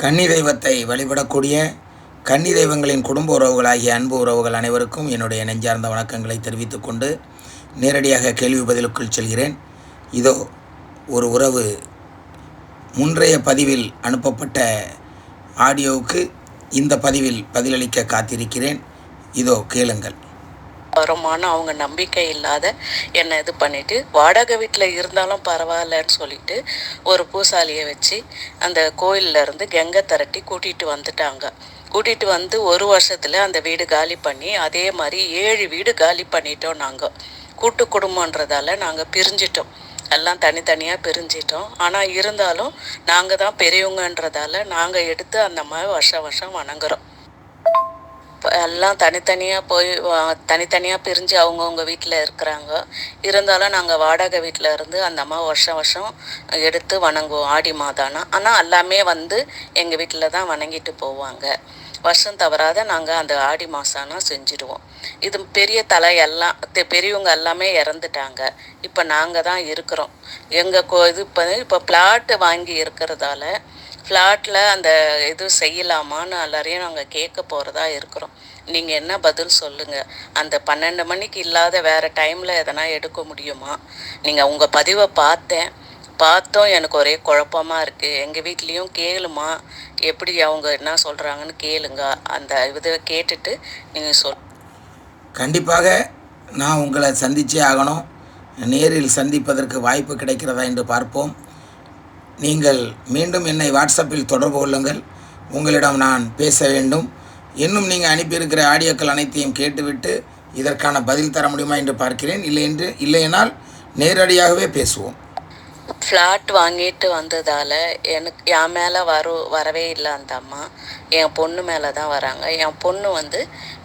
கன்னி தெய்வத்தை வழிபடக்கூடிய கன்னி தெய்வங்களின் குடும்ப உறவுகளாகிய அன்பு உறவுகள் அனைவருக்கும் என்னுடைய நெஞ்சார்ந்த வணக்கங்களை தெரிவித்துக் கொண்டு நேரடியாக கேள்வி பதிலுக்குள் செல்கிறேன். இதோ ஒரு உறவு முன்றைய பதிவில் அனுப்பப்பட்ட ஆடியோவுக்கு இந்த பதிவில் பதிலளிக்க காத்திருக்கிறேன். இதோ கேளுங்கள். வருமான அவங்க நம்பிக்கை இல்லாத என்னை இது பண்ணிட்டு வாடகை வீட்டில் இருந்தாலும் பரவாயில்லன்னு சொல்லிட்டு ஒரு பூசாலியை வச்சு அந்த கோயில்ல இருந்து கெங்கை திரட்டி கூட்டிகிட்டு வந்துட்டாங்க. கூட்டிகிட்டு வந்து ஒரு வருஷத்தில் அந்த வீடு காலி பண்ணி அதே மாதிரி 7 வீடு காலி பண்ணிட்டோம். நாங்கள் கூட்டு குடும்பன்றதால நாங்கள் பிரிஞ்சிட்டோம், எல்லாம் தனித்தனியாக பிரிஞ்சிட்டோம். ஆனால் இருந்தாலும் நாங்கள் தான் பெரியவங்கன்றதால நாங்கள் எடுத்து அந்த மாதிரி வருஷம் வணங்குறோம். எல்லாம் தனித்தனியாக பிரிஞ்சு அவங்கவுங்க வீட்டில் இருக்கிறாங்க. இருந்தாலும் நாங்கள் வாடகை வீட்டில் இருந்து அந்த அம்மா வருஷம் எடுத்து வணங்குவோம் ஆடி மாதம்னா. ஆனால் எல்லாமே வந்து எங்கள் வீட்டில் தான் வணங்கிட்டு போவாங்க. வருஷம் தவறாத நாங்கள் அந்த ஆடி மாதம்னா செஞ்சுடுவோம். இது பெரிய தலை எல்லாம் பெரியவங்க எல்லாமே இறந்துட்டாங்க. இப்போ நாங்கள் தான் இருக்கிறோம். எங்கள் இப்போ பிளாட்டு வாங்கி இருக்கிறதால ஃப்ளாட்டில் அந்த இது செய்யலாமான்னு எல்லாரையும் நாங்கள் கேட்க போகிறதா இருக்கிறோம். நீங்கள் என்ன பதில் சொல்லுங்கள். அந்த 12 மணிக்கு இல்லாத வேறு டைமில் எதனா எடுக்க முடியுமா? நீங்கள் உங்கள் பதிவை பார்த்தோம் எனக்கு ஒரே குழப்பமாக இருக்குது. எங்கள் வீட்லேயும் கேளுமா, எப்படி அவங்க என்ன சொல்கிறாங்கன்னு கேளுங்க. அந்த இதை கேட்டுட்டு நீங்கள் கண்டிப்பாக நான் உங்களை சந்திச்சே ஆகணும். நேரில் சந்திப்பதற்கு வாய்ப்பு கிடைக்கிறதா என்று பார்ப்போம். நீங்கள் மீண்டும் என்னை வாட்ஸ்அப்பில் தொடர்பு கொள்ளுங்கள். உங்களிடம் நான் பேச வேண்டும். இன்னும் நீங்கள் அனுப்பியிருக்கிற ஆடியோக்கள் அனைத்தையும் கேட்டுவிட்டு இதற்கான பதில் தர முடியுமா என்று பார்க்கிறேன். இல்லையென்றால் நேரடியாகவே பேசுவோம். ஃப்ளாட் வாங்கிட்டு வந்ததால் எனக்கு என் மேலே வரவே இல்லை அந்த அம்மா. என் பொண்ணு மேலே தான் வராங்க. என் பொண்ணு வந்து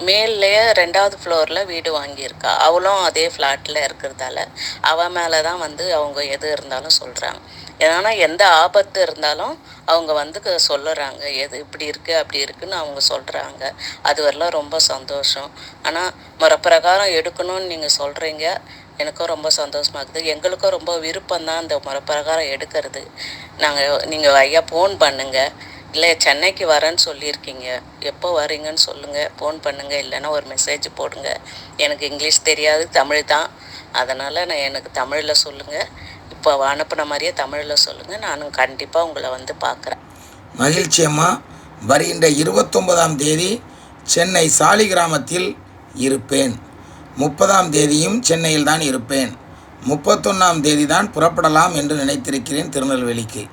மேல்லையே 2வது ஃப்ளோரில் வீடு வாங்கியிருக்கா. அவளும் அதே ஃப்ளாட்டில் இருக்கிறதால அவள் மேலே தான் வந்து அவங்க எது இருந்தாலும் சொல்கிறாங்க. ஏன்னா எந்த ஆபத்து இருந்தாலும் அவங்க வந்து சொல்லுறாங்க, எது இப்படி இருக்குது அப்படி இருக்குதுன்னு அவங்க சொல்கிறாங்க. அது வரலாம் ரொம்ப சந்தோஷம். ஆனால் முறைப்பிரகாரம் எடுக்கணும்னு நீங்கள் சொல்கிறீங்க, எனக்கும் ரொம்ப சந்தோஷமாக இருக்குது. எங்களுக்கும் ரொம்ப விருப்பம்தான் அந்த முறைப்பிரகாரம் எடுக்கிறது. நீங்கள் ஐயா ஃபோன் பண்ணுங்கள். இல்லை சென்னைக்கு வரேன்னு சொல்லியிருக்கீங்க, எப்போ வரீங்கன்னு சொல்லுங்கள், ஃபோன் பண்ணுங்கள். இல்லைன்னா ஒரு மெசேஜ் போடுங்க. எனக்கு இங்கிலீஷ் தெரியாது, தமிழ் தான். அதனால் எனக்கு தமிழில் சொல்லுங்கள். இப்போ அனுப்பின மாதிரியே தமிழில் சொல்லுங்கள். நானும் கண்டிப்பாக உங்களை வந்து பார்க்குறேன். மகிழ்ச்சி அம்மா. வருகின்ற 29ஆம் தேதி சென்னை சாலிகிராமத்தில் இருப்பேன். 30ஆம் தேதியும் சென்னையில் தான் இருப்பேன். 31ஆம் தேதி தான் புறப்படலாம் என்று நினைத்திருக்கிறேன் திருநெல்வேலிக்கு.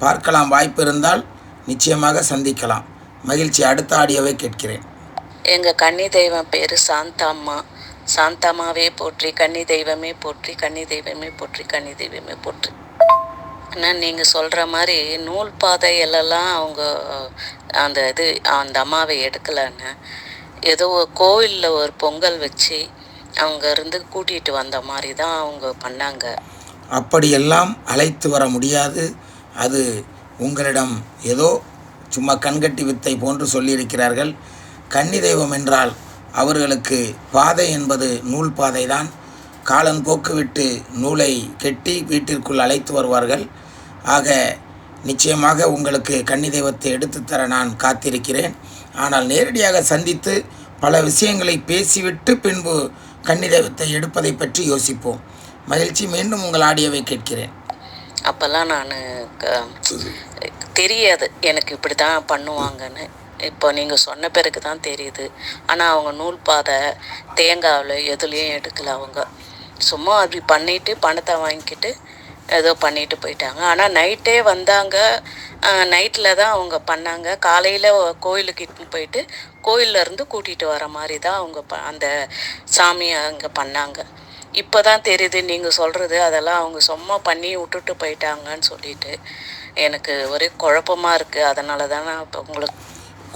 பார்க்கலாம், வாய்ப்பு இருந்தால் நிச்சயமாக சந்திக்கலாம். மகிழ்ச்சி. அடுத்த ஆடியோவை கேட்கிறேன். எங்கள் கன்னி தெய்வம் பேர் சாந்தாம்மா. சாந்தாமாவே போற்றி, கன்னி தெய்வமே போற்றி, கன்னி தெய்வமே போற்றி, கன்னி தெய்வமே போற்றி. ஆனால் நீங்கள் சொல்கிற மாதிரி நூல் பாதையிலலாம் அவங்க அந்த அம்மாவை எடுக்கலைன்னு ஏதோ கோயிலில் ஒரு பொங்கல் வச்சு அவங்க இருந்து கூட்டிகிட்டு வந்த மாதிரி தான் அவங்க பண்ணாங்க. அப்படியெல்லாம் அழைத்து வர முடியாது. அது உங்களிடம் ஏதோ சும்மா கண்கட்டி வித்தை போன்று சொல்லியிருக்கிறார்கள். கன்னி தெய்வம் என்றால் அவர்களுக்கு பாதை என்பது நூல் பாதை தான். காலன் போக்குவிட்டு நூலை கெட்டி வீட்டிற்குள் அழைத்து வருவார்கள். ஆக நிச்சயமாக உங்களுக்கு கன்னி தெய்வத்தை எடுத்துத்தர நான் காத்திருக்கிறேன். ஆனால் நேரடியாக சந்தித்து பல விஷயங்களை பேசிவிட்டு பின்பு கன்னி தெய்வத்தை எடுப்பதை பற்றி யோசிப்போம். மகிழ்ச்சி. மீண்டும் உங்கள் ஆடியோவை கேட்கிறேன். அப்போல்லாம் நான் தெரியாது எனக்கு இப்படி தான் பண்ணுவாங்கன்னு. இப்போ நீங்கள் சொன்ன பிறகு தான் தெரியுது. ஆனால் அவங்க நூல் பாதை தேங்காவில் எதுலேயும் எடுக்கலை. அவங்க சும்மா அப்படி பண்ணிவிட்டு பணத்தை வாங்கிக்கிட்டு ஏதோ பண்ணிட்டு போயிட்டாங்க. ஆனால் நைட்டே வந்தாங்க. நைட்டில் தான் அவங்க பண்ணாங்க. காலையில் கோயிலுக்கு இட்டுன்னு போயிட்டு கோயிலேருந்து கூட்டிகிட்டு வர மாதிரி தான் அவங்க அந்த சாமியை அங்கே பண்ணாங்க. இப்போ தான் தெரியுது நீங்கள் சொல்கிறது. அதெல்லாம் அவங்க சும்மா பண்ணி விட்டுட்டு போயிட்டாங்கன்னு சொல்லிட்டு எனக்கு ஒரே குழப்பமாக இருக்குது. அதனால தான் நான் இப்போ உங்களுக்கு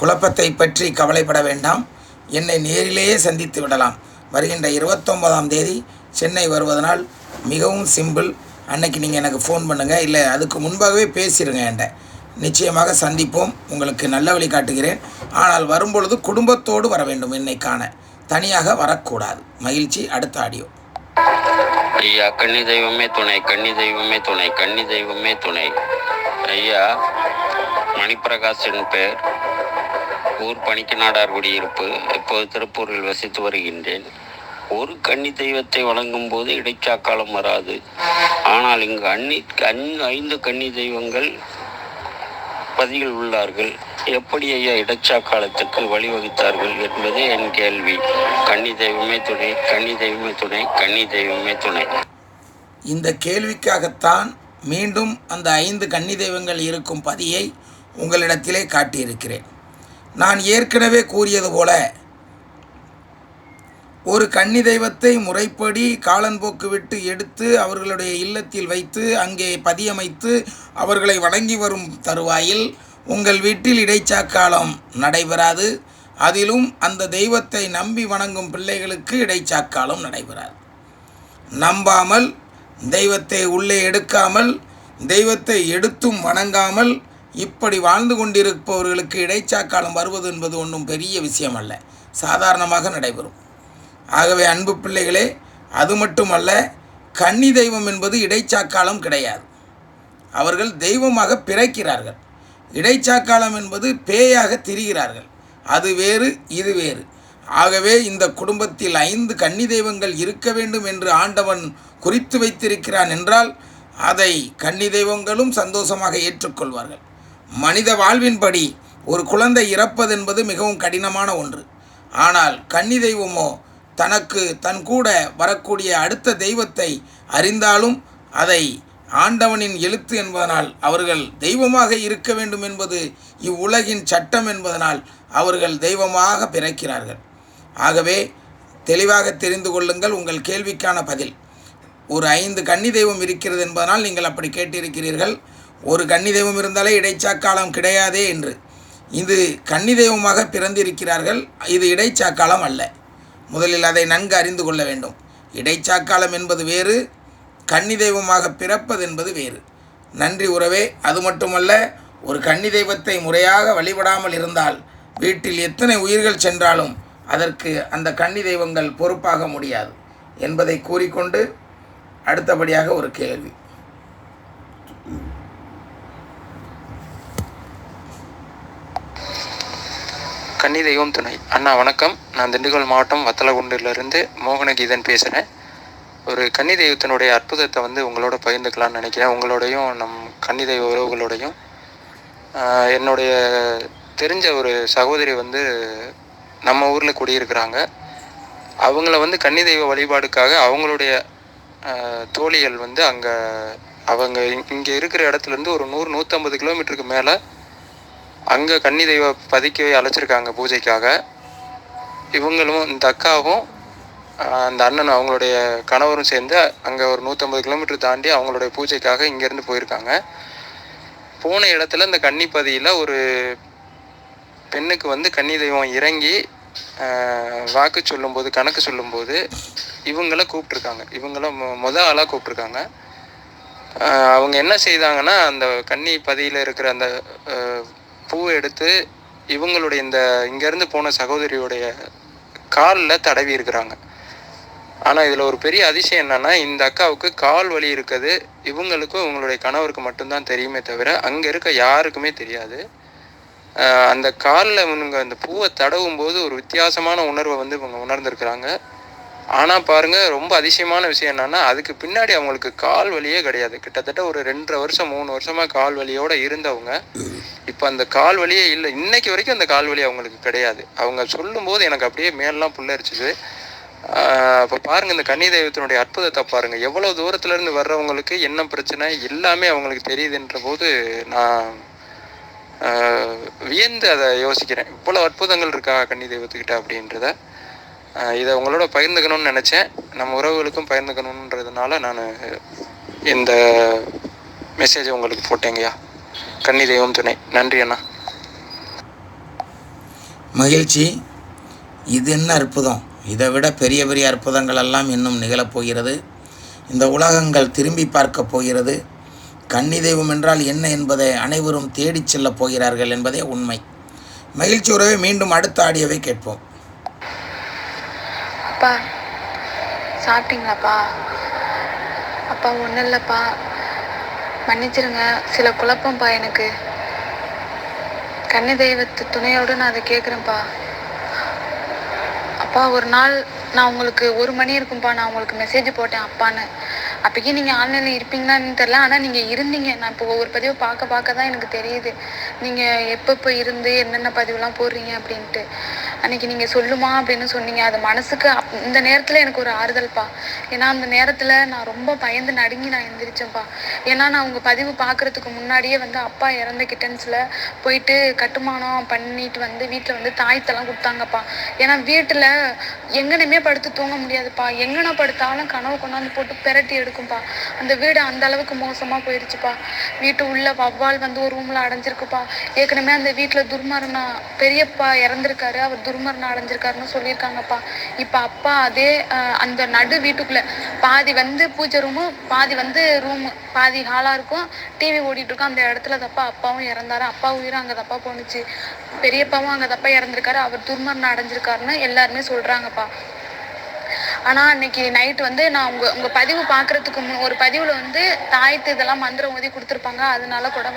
குழப்பத்தை பற்றி கவலைப்பட வேண்டாம். என்னை நேரிலேயே சந்தித்து விடலாம். வருகின்ற 29ஆம் தேதி சென்னை வருவதனால் மிகவும் சிம்பிள். அன்னைக்கு நீங்கள் எனக்கு ஃபோன் பண்ணுங்கள். இல்லை அதுக்கு முன்பாகவே பேசிடுங்க என்கிட்ட. நிச்சயமாக சந்திப்போம். உங்களுக்கு நல்ல வழி காட்டுகிறேன். ஆனால் வரும்பொழுது குடும்பத்தோடு வர வேண்டும். என்னை காண தனியாக வரக்கூடாது. மகிழ்ச்சி. அடுத்த ஆடியோ. ஐயா கன்னி தெய்வமே துணை, கன்னி தெய்வமே துணை, கன்னி தெய்வமே துணை. ஐயா மணிப்பிரகாஷ் என் பெயர். ஊர் பணிக்கநாடார் குடியிருப்பு. இப்போது திருப்பூரில் வசித்து வருகின்றேன். ஒரு கன்னி தெய்வத்தை வழங்கும் போது இடைச்சாக்காலம் வராது. ஆனால் இங்கு 5 கன்னி தெய்வங்கள் பதியில் உள்ளார்கள். எப்படி ஐயா இடைச்சாக்காலத்துக்கு வழிவகுத்தார்கள் என்பதே என் கேள்வி. கன்னி தெய்வமே துணை, கன்னி தெய்வமே துணை, கன்னி தெய்வமே துணை. இந்த கேள்விக்காகத்தான் மீண்டும் அந்த 5 கன்னி தெய்வங்கள் இருக்கும் பதியை உங்களிடத்திலே காட்டியிருக்கிறேன். நான் ஏற்கனவே கூறியது போல ஒரு கன்னி தெய்வத்தை முறைப்படி காலன்போக்கு விட்டு எடுத்து அவர்களுடைய இல்லத்தில் வைத்து அங்கே பதியமைத்து அவர்களை வணங்கி வரும் தருவாயில் உங்கள் வீட்டில் இடைச்சாக்காலம் நடைபெறாது. அதிலும் அந்த தெய்வத்தை நம்பி வணங்கும் பிள்ளைகளுக்கு இடைச்சாக்காலம் நடைபெறாது. நம்பாமல், தெய்வத்தை உள்ளே எடுக்காமல், தெய்வத்தை எடுத்தும் வணங்காமல் இப்படி வாழ்ந்து கொண்டிருப்பவர்களுக்கு இடைச்சாக்காலம் வருவது என்பது ஒன்றும் பெரிய விஷயம் அல்ல, சாதாரணமாக நடைபெறும். ஆகவே அன்பு பிள்ளைகளே, அது மட்டுமல்ல, கன்னி தெய்வம் என்பது இடைச்சாக்காலம் கிடையாது. அவர்கள் தெய்வமாக பிறக்கிறார்கள். இடைச்சாக்காலம் என்பது பேயாக திரிகிறார்கள். அது வேறு, இது வேறு. ஆகவே இந்த குடும்பத்தில் 5 கன்னி தெய்வங்கள் இருக்க வேண்டும் என்று ஆண்டவன் குறித்து வைத்திருக்கிறான் என்றால் அதை கன்னி தெய்வங்களும் சந்தோஷமாக ஏற்றுக்கொள்வார்கள். மனித வாழ்வின்படி ஒரு குழந்தை இறப்பது என்பது மிகவும் கடினமான ஒன்று. ஆனால் கன்னி தெய்வமோ தனக்கு தன் கூட வரக்கூடிய அடுத்த தெய்வத்தை அறிந்தாலும் அதை ஆண்டவனின் எழுத்து என்பதனால் அவர்கள் தெய்வமாக இருக்க வேண்டும் என்பது இவ்வுலகின் சட்டம் என்பதனால் அவர்கள் தெய்வமாக பிறக்கிறார்கள். ஆகவே தெளிவாக தெரிந்து கொள்ளுங்கள். உங்கள் கேள்விக்கான பதில், ஒரு 5 கன்னி தெய்வம் இருக்கிறது என்பதனால் நீங்கள் அப்படி கேட்டிருக்கிறீர்கள். ஒரு கன்னி தெய்வம் இருந்தாலே இடைச்சாக்காலம் கிடையாதே என்று. இது கன்னி தெய்வமாக பிறந்திருக்கிறார்கள். இது இடைச்சாக்காலம் அல்ல. முதலில் அதை நன்கு அறிந்து கொள்ள வேண்டும். இடைச்சாக்காலம் என்பது வேறு, கன்னி தெய்வமாக பிறப்பது என்பது வேறு. நன்றி உறவே. அது மட்டுமல்ல, ஒரு கன்னி தெய்வத்தை முறையாக வழிபடாமல் இருந்தால் வீட்டில் எத்தனை உயிர்கள் சென்றாலும் அதற்கு அந்த கன்னி தெய்வங்கள் பொறுப்பாக முடியாது என்பதை கூறிக்கொண்டு அடுத்தபடியாக ஒரு கேள்வி. கன்னி தெய்வம் துணை. அண்ணா வணக்கம். நான் திண்டுக்கல் மாவட்டம் வத்தலகுண்டிலிருந்து மோகனகீதன் பேசுகிறேன். ஒரு கன்னி தெய்வத்தினுடைய அற்புதத்தை உங்களோட பகிர்ந்துக்கலாம்னு நினைக்கிறேன். உங்களோடையும் நம் கன்னி தெய்வ உறவுகளோடையும். என்னுடைய தெரிஞ்ச ஒரு சகோதரி நம்ம ஊரில் குடியிருக்கிறாங்க. அவங்கள கன்னி தெய்வ வழிபாடுக்காக அவங்களுடைய தோழிகள் அங்கே அவங்க இங்கே இருக்கிற இடத்துலேருந்து ஒரு 100-150 கிலோமீட்டருக்கு மேலே அங்கே கன்னி தெய்வ பதிக்கவே அழைச்சிருக்காங்க பூஜைக்காக. இவங்களும் இந்த அக்காவும் அந்த அண்ணனும் அவங்களுடைய கணவரும் சேர்ந்து அங்கே ஒரு 150 கிலோமீட்டர் தாண்டி அவங்களுடைய பூஜைக்காக இங்கேருந்து போயிருக்காங்க. போன இடத்துல இந்த கன்னிப்பதியில் ஒரு பெண்ணுக்கு கன்னி தெய்வம் இறங்கி வாக்கு சொல்லும்போது, கணக்கு சொல்லும்போது இவங்கள கூப்பிட்ருக்காங்க. இவங்கள ஆளாக கூப்பிட்ருக்காங்க. அவங்க என்ன செய்தாங்கன்னா, அந்த கன்னி பதியில் இருக்கிற அந்த பூவை எடுத்து இவங்களுடைய இங்கேருந்து போன சகோதரியுடைய காலில் தடவி இருக்கிறாங்க. ஆனால் இதில் ஒரு பெரிய அதிசயம் என்னென்னா, இந்த அக்காவுக்கு கால் வலி இருக்குது. இவங்களுக்கும் இவங்களுடைய கணவருக்கு மட்டும்தான் தெரியுமே தவிர அங்கே இருக்க யாருக்குமே தெரியாது. அந்த காலில் இவங்க அந்த பூவை தடவும் போது ஒரு வித்தியாசமான உணர்வை இவங்க உணர்ந்துருக்குறாங்க. ஆனால் பாருங்கள், ரொம்ப அதிசயமான விஷயம் என்னென்னா, அதுக்கு பின்னாடி அவங்களுக்கு கால் வலியே கிடையாது. கிட்டத்தட்ட ஒரு 2.5 வருஷம் 3 வருஷமாக கால் வலியோடு இருந்தவங்க இப்போ அந்த கால் வலியே இல்லை. இன்னைக்கு வரைக்கும் அந்த கால் வலி அவங்களுக்கு கிடையாது. அவங்க சொல்லும்போது எனக்கு அப்படியே மேலெலாம் புல்லரிச்சுது. இப்போ பாருங்கள், இந்த கன்னி தெய்வத்தினுடைய அற்புதத்தை பாருங்கள். எவ்வளோ தூரத்துலேருந்து வர்றவங்களுக்கு என்ன பிரச்சனை எல்லாமே அவங்களுக்கு தெரியுதுன்ற போது நான் வியந்து அதை யோசிக்கிறேன். இவ்வளோ அற்புதங்கள் இருக்கா கன்னி தெய்வத்துக்கிட்ட அப்படின்றத. இதை உங்களோட பகிர்ந்துக்கணும்னு நினச்சேன். நம்ம உறவுகளுக்கும் பகிர்ந்துக்கணுன்றதுனால நான் இந்த மெசேஜை உங்களுக்கு போட்டேங்கய்யா. கன்னி தெய்வம் துணை. நன்றி அண்ணா. மகிழ்ச்சி. இது என்ன அற்புதம்! இதை விட பெரிய பெரிய அற்புதங்கள் எல்லாம் இன்னும் நிகழப்போகிறது. இந்த உலகங்கள் திரும்பி பார்க்கப் போகிறது. கன்னி தெய்வம் என்றால் என்ன என்பதை அனைவரும் தேடிச் செல்லப் போகிறார்கள் என்பதே உண்மை. மகிழ்ச்சி உறவே, மீண்டும் அடுத்த ஆடியோவை கேட்போம். அப்பா சாப்பிட்டீங்களாப்பா? அப்பா ஒன்றும் இல்லைப்பா, மன்னிச்சிருங்க, சில குழப்பம்ப்பா எனக்கு. கன்னி தெய்வத்து துணையோடு நான் அதை கேட்குறேன்ப்பா. அப்பா ஒரு நாள் நான் உங்களுக்கு 1 மணி இருக்கும்ப்பா, நான் உங்களுக்கு மெசேஜ் போட்டேன் அப்பான்னு. அப்போக்கி நீங்கள் ஆன்லைனில் இருப்பீங்களான்னு தெரில, ஆனால் நீங்கள் இருந்தீங்க. நான் இப்போ ஒவ்வொரு பதிவை பார்க்க தான் எனக்கு தெரியுது நீங்கள் எப்பப்போ இருந்து என்னென்ன பதிவுலாம் போடுறீங்க அப்படின்ட்டு. அன்றைக்கி நீங்கள் சொல்லுமா அப்படின்னு சொன்னீங்க. அது மனசுக்கு இந்த நேரத்தில் எனக்கு ஒரு ஆறுதல்ப்பா. ஏன்னா அந்த நேரத்தில் நான் ரொம்ப பயந்து நடுங்கி நான் எந்திரிச்சேன்ப்பா. ஏன்னா நான் உங்கள் பதிவு பார்க்குறதுக்கு முன்னாடியே வந்து அப்பா இறந்த கிட்டன்ஸில் போயிட்டு கட்டுமானம் பண்ணிட்டு வந்து வீட்டில் வந்து தாயத்தெல்லாம் கொடுத்தாங்கப்பா. ஏன்னா வீட்டில் எங்கனையுமே படுத்து தூங்க முடியாதுப்பா. எங்கன படுத்தாலும் கனவு கொண்டாந்து போட்டு பெரட்டி எடுக்கும்ப்பா. அந்த வீடு அந்த அளவுக்கு மோசமாக போயிடுச்சுப்பா. வீட்டு உள்ள வவ்வால் வந்து ஒரு ரூமில் அடைஞ்சிருக்குப்பா. ஏற்கனவே அந்த வீட்டில் துர்மரணம் பெரியப்பா இறந்துருக்காரு, அவர் துர்மரணம் அடைஞ்சிருக்காருன்னு சொல்லியிருக்காங்கப்பா. இப்போ அப்பா அதே அந்த நடு வீட்டுக்குள்ளே பாதி வந்து பூஜை ரூமு, பாதி வந்து ரூமு, பாதி ஹாலாக இருக்கும், டிவி ஓடிட்டுருக்கோம். அந்த இடத்துல தப்பா அப்பாவும் இறந்தாரு. அப்பா உயிரும் அங்கே தப்பா போணுச்சு. பெரியப்பாவும் அங்கே தப்பா இறந்துருக்காரு, அவர் துர்மரணம் அடைஞ்சிருக்காருன்னு எல்லாருமே சொல்கிறாங்கப்பா. ஆனால் அன்னைக்கு நைட்டு வந்து நான் உங்கள் பதிவு பார்க்குறதுக்கு ஒரு பதிவில் வந்து தாயத்து இதெல்லாம் மந்திரம் ஓதி கொடுத்துருப்பாங்க, அதனால கூட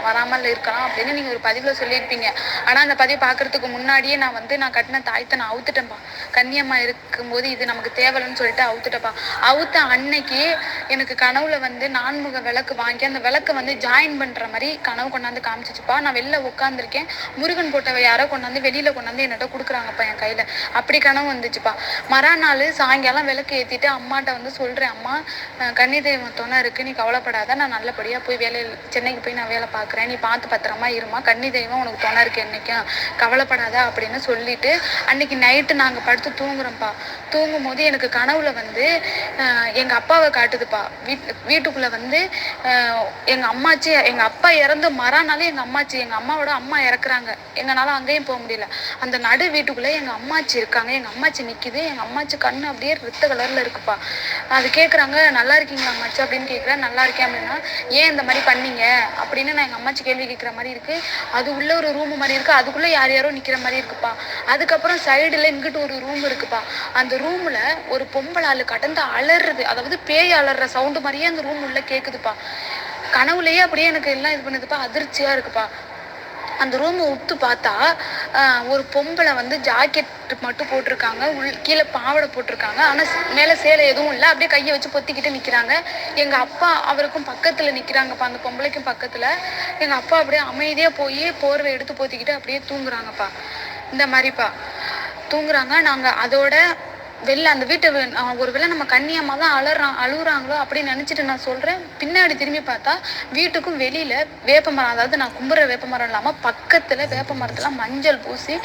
வராமல் இருக்கலாம் அப்படின்னு நீங்கள் ஒரு பதிவில் சொல்லியிருப்பீங்க. ஆனால் அந்த பதிவு பார்க்குறதுக்கு முன்னாடியே நான் கட்டின தாயத்தை நான் அவுத்துட்டேன்ப்பா. கன்னியம்மா இருக்கும்போது இது நமக்கு தேவைன்னு சொல்லிட்டு அவுத்துட்டப்பா. அவுத்த அன்னைக்கு எனக்கு கனவுல வந்து 4 விளக்கு வாங்கி அந்த விளக்கு வந்து ஜாயின் பண்ணுற மாதிரி கனவு கொண்டாந்து காமிச்சிச்சுப்பா. நான் வெளில உட்காந்துருக்கேன், முருகன் போட்டவை யாரோ கொண்டாந்து வெளியில் கொண்டாந்து என்னட்ட கொடுக்குறாங்கப்பா என் கையில். அப்படி கனவு வந்துச்சுப்பா. மறுநாள் சாயங்காலம் விளக்கு ஏற்றிட்டு அம்மாட்ட வந்து சொல்கிறேன், அம்மா கன்னி தெய்வம் துணை இருக்குது, நீ கவலைப்படாத, நான் நல்லபடியாக போய் சென்னைக்கு போய் நான் வேலை பார்க்குறேன், நீ பார்த்து பத்திரமா இருமா, கன்னி தெய்வம் உனக்கு துணை இருக்குது என்றைக்கும், கவலைப்படாத அப்படின்னு சொல்லிட்டு அன்னைக்கு நைட்டு நாங்கள் படுத்து தூங்குறோம்ப்பா. தூங்கும் போது எனக்கு கனவுல வந்து எங்கள் அப்பாவை காட்டுதுப்பா. வீட்டுக்குள்ளே வந்து எங்கள் அம்மாச்சி, எங்கள் அப்பா இறந்து மறானாலே எங்கள் அம்மாவோட அம்மா இறக்குறாங்க. எங்களால் அங்கேயும் போக முடியல. அந்த நடு வீட்டுக்குள்ளே எங்கள் அம்மாச்சி இருக்காங்க. எங்கள் அம்மாச்சி நிற்கிது. எங்கள் அம்மாச்சி கண்ணு அப்படியே ரத்த கலரில் இருக்குப்பா. அது கேட்குறாங்க, நல்லா இருக்கீங்களா அம்மாச்சி அப்படின்னு கேட்குறேன். நல்லா இருக்கேன் அப்படின்னா, ஏன் இந்த மாதிரி பண்ணீங்க அப்படின்னு நான் எங்கள் அம்மாச்சி கேள்வி கேட்குற மாதிரி இருக்குது. அது உள்ள ஒரு ரூம் மாதிரி இருக்குது, அதுக்குள்ளே யாரோ நிற்கிற மாதிரி இருக்குப்பா. அதுக்கப்புறம் சைடில் இங்கிட்டு ஒரு ரூம் இருக்குப்பா. அந்த ரூமில் ஒரு பொம்பளை ஆளு கடந்து அலறுது, அதாவது பேய் அலற சவுண்டு மாதிரியே அந்த ரூம் உள்ள கேட்குதுப்பா. கனவுலையே அப்படியே எனக்கு எல்லாம் இது பண்ணுதுப்பா, அதிர்ச்சியாக இருக்குப்பா. அந்த ரூமை உத்து பார்த்தா ஒரு பொம்பளை வந்து ஜாக்கெட் மட்டும் போட்டிருக்காங்க, கீழே பாவாடை போட்டிருக்காங்க, ஆனால் மேலே சேலை எதுவும் இல்லை, அப்படியே கையை வச்சு பொத்திக்கிட்டு நிற்கிறாங்க. எங்கள் அப்பா அவருக்கும் பக்கத்தில் நிற்கிறாங்கப்பா, அந்த பொம்பளைக்கும் பக்கத்தில். எங்கள் அப்பா அப்படியே அமைதியாக போய் போர்வை எடுத்து போத்திக்கிட்டு அப்படியே தூங்குறாங்கப்பா. இந்த மாதிரிப்பா தூங்குறாங்க. நாங்கள் அதோட வெளில அந்த வீட்டை ஒருவேளை நம்ம கன்னியம்மா தான் அழுகுறாங்களோ அப்படின்னு நினச்சிட்டு நான் சொல்கிறேன். பின்னாடி திரும்பி பார்த்தா வீட்டுக்கும் வெளியில் வேப்பமரம், அதாவது நான் கும்புற வேப்பமரம் இல்லாமல் பக்கத்தில் வேப்பமரத்தில் மஞ்சள் பூசி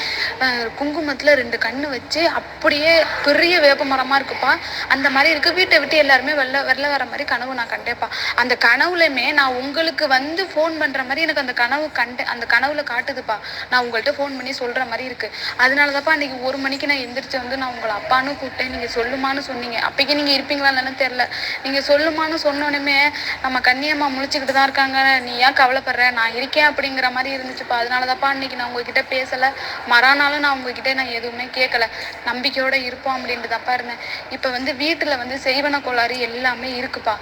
குங்குமத்தில் 2 கண்ணு வச்சு அப்படியே பெரிய வேப்பமரமாக இருக்குப்பா. அந்த மாதிரி இருக்குது. வீட்டை விட்டு எல்லாருமே வெளில வர மாதிரி கனவு நான் கண்டேப்பா. அந்த கனவுலையுமே நான் உங்களுக்கு வந்து ஃபோன் பண்ணுற மாதிரி எனக்கு அந்த கனவுல காட்டுதுப்பா. நான் உங்கள்கிட்ட ஃபோன் பண்ணி சொல்கிற மாதிரி இருக்குது. அதனால தான்ப்பா அன்றைக்கி 1 மணிக்கு நான் எந்திரிச்சு வந்து நான் உங்களை அப்பான்னு கூப்பிட்டேன். நீங்கள் சொல்லுமான்னு சொன்னீங்க. அப்போக்கி நீங்கள் இருப்பீங்களான்னு தெரில. நீங்கள் சொல்லுமான்னு சொன்னோன்னே நம்ம கன்னியம்மா முழிச்சுக்கிட்டு தான் இருக்காங்க, நீ ஏன் கவலைப்படுற, நான் இருக்கேன் அப்படிங்கிற மாதிரி இருந்துச்சுப்பா. அதனால தான்ப்பா அன்றைக்கி நான் உங்ககிட்ட பேசலை. மறானாலும் நான் உங்ககிட்ட நான் எதுவுமே கேட்கல, நம்பிக்கையோடு இருப்போம் அப்படின்ட்டு தான்ப்பா இருந்தேன். இப்போ வந்து வீட்டில் வந்து செய்வன கோளாறு எல்லாமே இருக்குப்பா.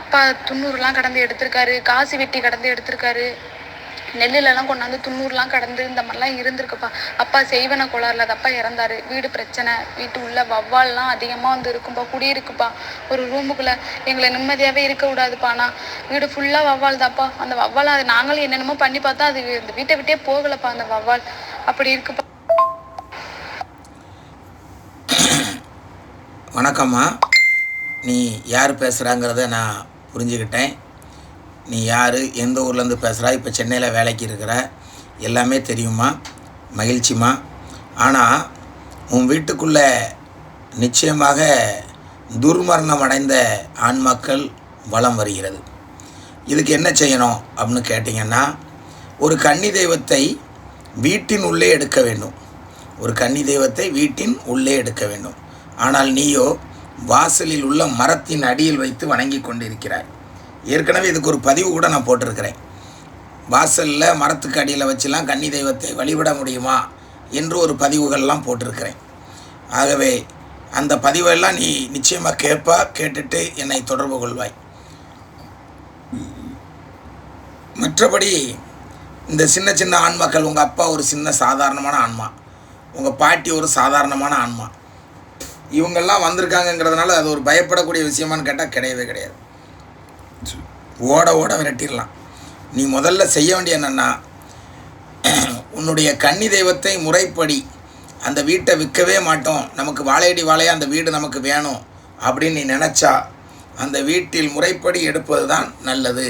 அப்பா 90 கடந்து எடுத்திருக்காரு, காசு வெட்டி கடந்து எடுத்திருக்காரு, நெல்லுலலாம் கொண்டாந்து 90 கடந்து இந்த மாதிரிலாம் இருந்திருக்குப்பா. அப்பா செய்வன கோளாறுல தப்பா இறந்தாரு. வீடு பிரச்சனை, வீட்டு உள்ள வவ்வால்லாம் அதிகமாக வந்து இருக்குப்பா, குடியிருக்குப்பா. ஒரு ரூமுக்குள்ளே எங்களை நிம்மதியாகவே இருக்க விடாதுப்பா. ஆனால் வீடு ஃபுல்லாக வவ்வால் தான்ப்பா. அந்த வவ்வால் அது நாங்களும் என்னென்னமோ பண்ணி பார்த்தா அது இந்த வீட்டை விட்டே போகலைப்பா. அந்த வவ்வால் அப்படி இருக்குப்பா. வணக்கம்மா, நீ யார் பேசுகிறாங்கிறத நான் புரிஞ்சுக்கிட்டேன். நீ யார், எந்த ஊர்லேருந்து பேசுகிறா, இப்போ சென்னையில் வேலைக்கு இருக்கிற, எல்லாமே தெரியுமா, மகிழ்ச்சிமா. ஆனால் உன் வீட்டுக்குள்ளே நிச்சயமாக துர்மரணம் அடைந்த ஆண்மக்கள் வலம் வருகிறது. இதுக்கு என்ன செய்யணும் அப்படின்னு கேட்டிங்கன்னா, ஒரு கன்னி தெய்வத்தை வீட்டின் உள்ளே எடுக்க வேண்டும். ஒரு கன்னி தெய்வத்தை வீட்டின் உள்ளே எடுக்க வேண்டும். ஆனால் நீயோ வாசலில் உள்ள மரத்தின் அடியில் வைத்து வணங்கி கொண்டிருக்கிறாய். ஏற்கனவே இதுக்கு ஒரு பதிவு கூட நான் போட்டிருக்கிறேன். வாசலில் மரத்துக்கு அடியில் வச்சுலாம் கன்னி தெய்வத்தை வழிபட முடியுமா என்று ஒரு பதிவுகள்லாம் போட்டிருக்கிறேன். ஆகவே அந்த பதிவெல்லாம் நீ நிச்சயமாக கேட்டுட்டு என்னை தொடர்பு கொள்வாய். மற்றபடி இந்த சின்ன சின்ன ஆன்மாக்கள், உங்கள் அப்பா ஒரு சின்ன சாதாரணமான ஆன்மா, உங்கள் பாட்டி ஒரு சாதாரணமான ஆன்மா, இவங்கெல்லாம் வந்திருக்காங்கங்கிறதுனால அது ஒரு பயப்படக்கூடிய விஷயமானு கேட்டால் கிடையவே கிடையாது. ஓட ஓட விரட்டிடலாம். நீ முதல்ல செய்ய வேண்டிய என்னென்னா, உன்னுடைய கன்னி தெய்வத்தை முறைப்படி அந்த வீட்டை விற்கவே மாட்டோம், நமக்கு வாழையடி வாழையாக அந்த வீடு நமக்கு வேணும் அப்படின்னு நீ நினச்சா அந்த வீட்டில் முறைப்படி எடுப்பது தான் நல்லது.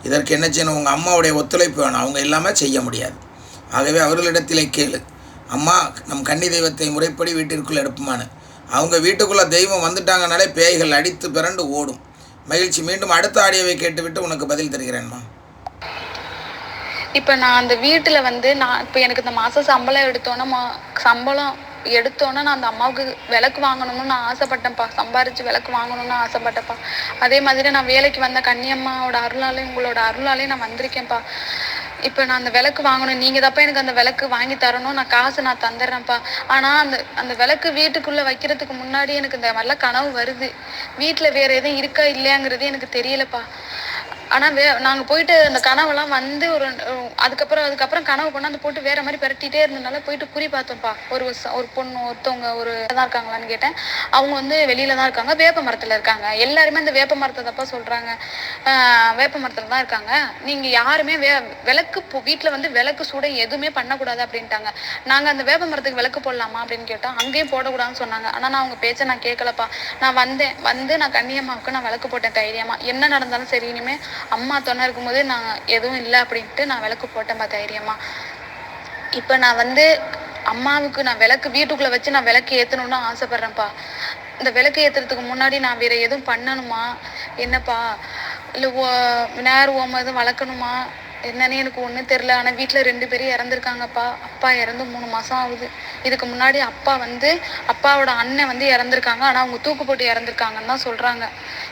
இதற்கு என்ன செய்யணும்? உங்கள் அம்மாவுடைய ஒத்துழைப்பு வேணும். அவங்க இல்லாமல் செய்ய முடியாது. ஆகவே அவர்களிடத்திலே கேளு, அம்மா நம் கன்னி தெய்வத்தை முறைப்படி வீட்டிற்குள்ளே எடுப்புமான்னு. அவங்க வீட்டுக்குள்ளே தெய்வம் வந்துட்டாங்கனாலே பேய்கள் அடித்து பிறண்டு ஓடும். மகிழ்ச்சி. மீண்டும் அடுத்த ஆடியோவை கேட்டுவிட்டு உனக்கு பதில் தருகிறேன்மா. இப்போ நான் அந்த வீட்டில் வந்து நான் இப்போ எனக்கு இந்த மாதம் சம்பளம் எடுத்தோன்னே நான் அந்த அம்மாவுக்கு விளக்கு வாங்கணும்னு நான் ஆசைப்பட்டேன்ப்பா. சம்பாரித்து விளக்கு வாங்கணும்னு ஆசைப்பட்டேன்ப்பா. அதே மாதிரி நான் வேலைக்கு வந்த கன்னியம்மாவோட அருளாலையும் உங்களோட அருளாலையும் நான் வந்திருக்கேன்ப்பா. இப்போ நான் அந்த விளக்கு வாங்கணும், நீங்கள் தப்பா எனக்கு அந்த விளக்கு வாங்கி தரணும், நான் காசு நான் தந்துடுறேன்ப்பா. ஆனால் அந்த விளக்கு வீட்டுக்குள்ளே வைக்கிறதுக்கு முன்னாடி எனக்கு இந்த மாதிரிலாம் கனவு வருது. வீட்டில் வேறு எதுவும் இருக்கா இல்லையாங்கிறது எனக்கு தெரியலப்பா. ஆனால் நாங்கள் போயிட்டு அந்த கனவெல்லாம் வந்து அதுக்கப்புறம் கனவு கொண்டாந்து போட்டு வேறு மாதிரி பரட்டிகிட்டே இருந்ததுனால போயிட்டு குறி பார்த்தோம்ப்பா. ஒரு பொண்ணு ஒருத்தவங்க தான் இருக்காங்களான்னு கேட்டேன். அவங்க வந்து வெளியில தான் இருக்காங்க, வேப்ப மரத்தில் இருக்காங்க. எல்லாருமே அந்த வேப்ப மரத்தை தப்பா சொல்கிறாங்க, வேப்ப மரத்தில் தான் இருக்காங்க, நீங்கள் யாருமே வீட்டில் வந்து விளக்கு சூட எதுவுமே பண்ணக்கூடாது அப்படின்ட்டாங்க. நாங்கள் அந்த வேப்ப மரத்துக்கு விளக்கு போடலாமா அப்படின்னு கேட்டோம். அங்கேயும் போடக்கூடாதுன்னு சொன்னாங்க. ஆனால் நான் அவங்க பேச்சை நான் கேட்கலப்பா. நான் நான் கன்னியம்மாவுக்கு நான் விளக்கு போட்டேன் தைரியமாக. என்ன நடந்தாலும் சரி, இனிமே அம்மா துணை இருக்கும்போது நான் எதுவும் இல்லை அப்படின்ட்டு நான் விளக்கு போட்டேன்ப்பா தைரியமா. இப்போ நான் வந்து அம்மாவுக்கு நான் வீட்டுக்குள்ளே வச்சு நான் விளக்கு ஏற்றணும்னு ஆசைப்பட்றேன்ப்பா. இந்த விளக்கு ஏற்றுறதுக்கு முன்னாடி நான் வேறு எதுவும் பண்ணணுமா என்னப்பா, இல்லை விநாயகர் ஓமம் எதுவும் வளர்க்கணுமா என்னன்னு எனக்கு ஒன்றும் தெரில. ஆனால் வீட்டில் 2 பேரும் இறந்துருக்காங்கப்பா. அப்பா இறந்து 3 மாதம் ஆகுது. இதுக்கு முன்னாடி அப்பாவோட அண்ணன் வந்து இறந்துருக்காங்க. ஆனால் அவங்க தூக்கு போட்டு இறந்துருக்காங்கன்னு தான் சொல்கிறாங்க.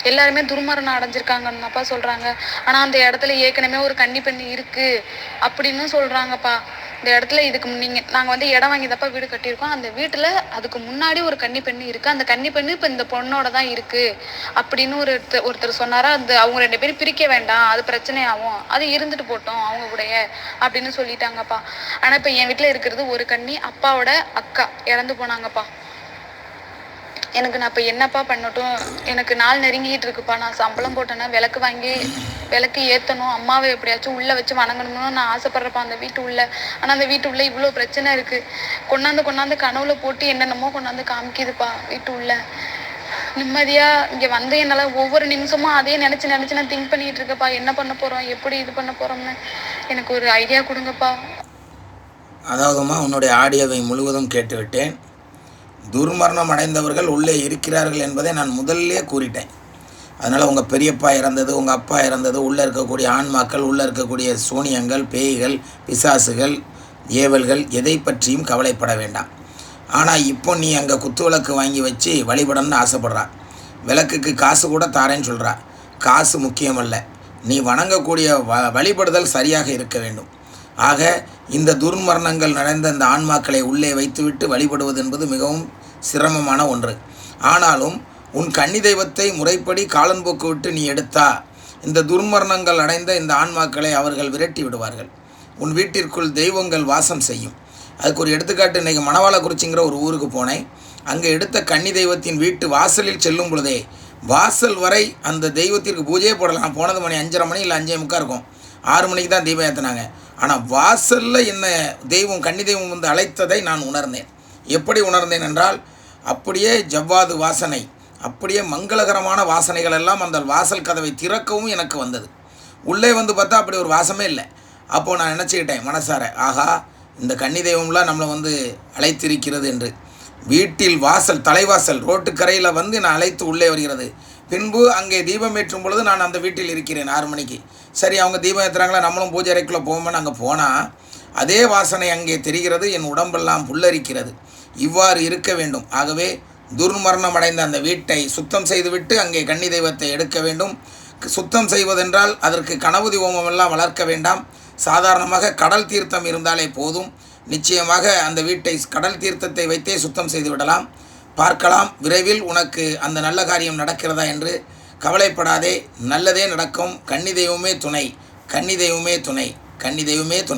எல்லாருமே துர்மரணம் அடைஞ்சிருக்காங்கன்னு தான்ப்பா சொல்கிறாங்க. ஆனால் அந்த இடத்துல ஏற்கனவே ஒரு கன்னி பெண் இருக்குது அப்படின்னு சொல்கிறாங்கப்பா. இந்த இடத்துல நாங்கள் வந்து இடம் வாங்கி தப்பா வீடு கட்டியிருக்கோம். அந்த வீட்டில் அதுக்கு முன்னாடி ஒரு கன்னி பெண்ணு இருக்குது. அந்த கன்னி பெண்ணு இப்போ இந்த பொண்ணோட தான் இருக்குது அப்படின்னு ஒருத்தர் சொன்னாரா. அவங்க 2 பேரும் பிரிக்க வேண்டாம், அது பிரச்சனை ஆகும், அது இருந்துட்டு போட்டோம் அவங்க கூடயே அப்படின்னு சொல்லிட்டாங்கப்பா. ஆனால் இப்போ என் வீட்டில் இருக்கிறது ஒரு கன்னி, அப்பாவோட அக்கா இறந்து போனாங்கப்பா. நான் இப்போ என்னப்பா பண்ணட்டும்? எனக்கு நாள் நெருங்கிட்டு இருக்குப்பா. நான் சம்பளம் போட்டேன்னா விளக்கு ஏற்றணும், அம்மாவை எப்படியாச்சும் உள்ளே வச்சு வணங்கணும்னு நான் ஆசைப்பட்றப்பா அந்த வீட்டு உள்ள. ஆனால் அந்த வீட்டு உள்ள இவ்வளோ பிரச்சனை இருக்குது. கொண்டாந்து கனவுல போட்டு என்னென்னமோ கொண்டாந்து காமிக்குதுப்பா வீட்டு உள்ள. நிம்மதியாக இங்கே வந்து என்னால் ஒவ்வொரு நிமிஷமும் அதே நினச்சி நான் திங்க் பண்ணிகிட்டு இருக்கேன்ப்பா. என்ன பண்ண போகிறோம், எப்படி இது பண்ண போகிறோம்னு எனக்கு ஒரு ஐடியா கொடுங்கப்பா. அதாவதுமா, உன்னுடைய ஆடியோவை முழுவதும் கேட்டுவிட்டேன். துர்மரணம் அடைந்தவர்கள் உள்ளே இருக்கிறார்கள் என்பதை நான் முதல்லே கூறிட்டேன். அதனால் உங்கள் பெரியப்பா இறந்தது, உங்கள் அப்பா இறந்தது, உள்ளே இருக்கக்கூடிய ஆன்மாக்கள், உள்ளே இருக்கக்கூடிய சூனியங்கள், பேய்கள், பிசாசுகள், ஏவல்கள் எதை பற்றியும் கவலைப்பட வேண்டாம். ஆனால் இப்போ நீ அங்கே குத்து விளக்கு வாங்கி வச்சு வழிபடணும்னு ஆசைப்படுறா. விளக்குக்கு காசு கூட தாரேன்னு சொல்கிறா. காசு முக்கியமல்ல, நீ வணங்கக்கூடிய வழிபடுதல் சரியாக இருக்க வேண்டும். ஆக இந்த துர்மரணங்கள் நடந்த இந்த ஆன்மாக்களை உள்ளே வைத்துவிட்டு வழிபடுவது என்பது மிகவும் சிரமமான ஒன்று. ஆனாலும் உன் கன்னி தெய்வத்தை முறைப்படி காலன்போக்கு விட்டு நீ எடுத்தா இந்த துர்மரணங்கள் அடைந்த இந்த ஆன்மாக்களை அவர்கள் விரட்டி விடுவார்கள். உன் வீட்டிற்குள் தெய்வங்கள் வாசம் செய்யும். அதுக்கு ஒரு எடுத்துக்காட்டு, இன்றைக்கி மணவாளக்குறிச்சிங்கிற ஒரு ஊருக்கு போனேன். அங்கே எடுத்த கன்னி தெய்வத்தின் வீட்டு வாசலில் செல்லும் பொழுதே வாசல் வரை அந்த தெய்வத்திற்கு பூஜையே போடலாம். போனது மணி 5:30 மணி இல்லை 5:45 இருக்கும். 6 மணிக்கு தான் தீபம் ஏற்றினாங்க. ஆனால் வாசலில் என்ன தெய்வம் கன்னி தெய்வம் வந்து அழைத்ததை நான் உணர்ந்தேன். எப்படி உணர்ந்தேன் என்றால், அப்படியே ஜவ்வாது வாசனை, அப்படியே மங்களகரமான வாசனைகள் எல்லாம் அந்த வாசல் கதவை திறக்கவும் எனக்கு வந்தது. உள்ளே வந்து பார்த்தா அப்படி ஒரு வாசமே இல்லை. அப்போது நான் நினச்சிக்கிட்டேன் மனசார, ஆகா இந்த கன்னி தெய்வம்லாம் நம்மளை வந்து அழைத்திருக்கிறது என்று. வீட்டில் வாசல் தலைவாசல் ரோட்டுக்கரையில் வந்து நான் அழைத்து உள்ளே வருகிறது. பின்பு அங்கே தீபம் ஏற்றும் பொழுது நான் அந்த வீட்டில் இருக்கிறேன் 6 மணிக்கு. சரி, அவங்க தீபம் ஏற்றுறாங்களா, நம்மளும் பூஜை அறைக்குள்ளே போவோம்னு அங்கே போனால் அதே வாசனை அங்கே தெரிகிறது. என் உடம்பெல்லாம் புல்லரிக்கிறது. இவ்வாறு இருக்க வேண்டும். ஆகவே துர்மரணம் அடைந்த அந்த வீட்டை சுத்தம் செய்துவிட்டு அங்கே கன்னி தெய்வத்தை எடுக்க வேண்டும். சுத்தம் செய்வதென்றால் அதற்கு கணபதி ஹோமமெல்லாம் வளர்க்க வேண்டாம். சாதாரணமாக கடல் தீர்த்தம் இருந்தாலே போதும். நிச்சயமாக அந்த வீட்டை கடல் தீர்த்தத்தை வைத்தே சுத்தம் செய்து விடலாம். பார்க்கலாம், விரைவில் உனக்கு அந்த நல்ல காரியம் நடக்கிறதா என்று. கவலைப்படாதே, நல்லதே நடக்கும். கன்னி தெய்வமே துணை, கன்னி தெய்வமே துணை. கன்னி தெய்வமே துணை.